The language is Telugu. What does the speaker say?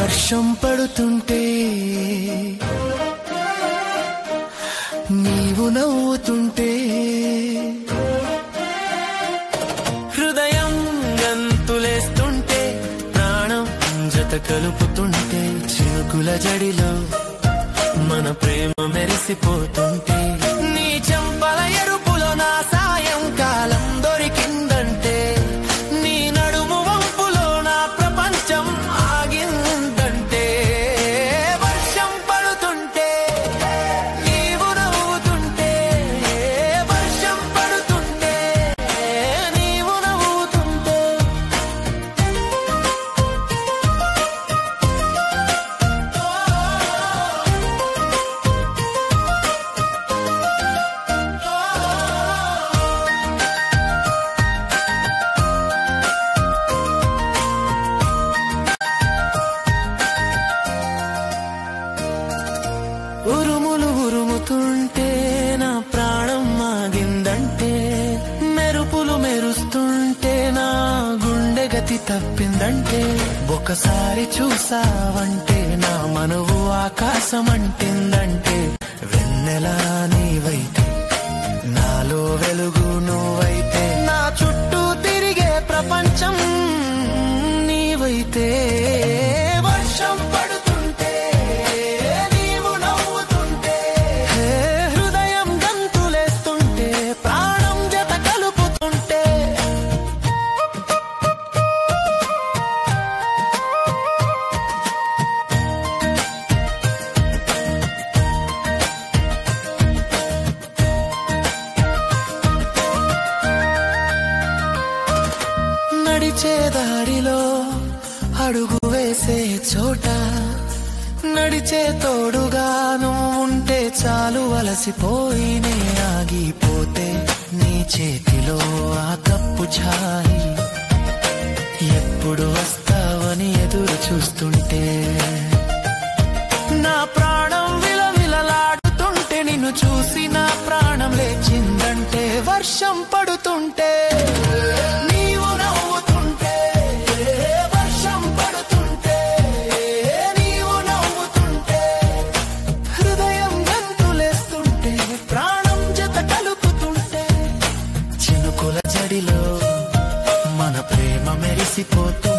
వర్షం పడుతుంటే నీవు నవ్వుతుంటే హృదయం గంతులేస్తుంటే ప్రాణం జత కలుపుతుంటే చినుకుల జడిలో మన ప్రేమ మెరిసిపోతుంటే నీ చెంపల ఎరుపులో నా సాయంకాలం దొరికిందంటే నీ నడుము వంపులో నా ప్రపంచం ఆగిందంటే వర్షం పడుతుంటే నీవు నవ్వుతుంటే వర్షం పడుతుంటే నీవు నవ్వుతుంటే ఉరుములు ఉరుముతుంటే నా ప్రాణం ఆగిందంటే మెరుపులు మెరుస్తుంటే నా గుండె గతి తప్పిందంటే ఒకసారి చూసావంటే నా మనవు ఆకాశం అంటిందంటే వెన్నెలా నీవైతే నాలో వెలుగు నువ్వైతే నా చుట్టూ తిరిగే ప్రపంచం నీవైతే వర్షం పడుతుంటే నీవు నవ్వుతుంటే హృదయం గంతులేస్తుంటే ప్రాణం జత కలుపుతుంటే నడిచే దారిలో అడుగు వేసే చోట నడిచే తోడుగా నువ్వుంటే చాలు అలసిపోయినే ఆగిపోతే నీ చేతిలో ఆ కప్పు ఛాయ్ ఎప్పుడు వస్తావని ఎదురు చూస్తుంటే నా ప్రాణం విలవిలలాడుతుంటే నిన్ను చూసి నా ప్రాణం లేచిందంటే వర్షం పడుతుంటే నీవు నవ్వుతుంటే వర్షం పడుతుంటే నీవు నవ్వుతుంటే హృదయం గంతులేస్తుంటే ప్రాణం జత కలుపుతుంటే చినుకుల జడిలో మన ప్రేమ మెరిసిపోతుంది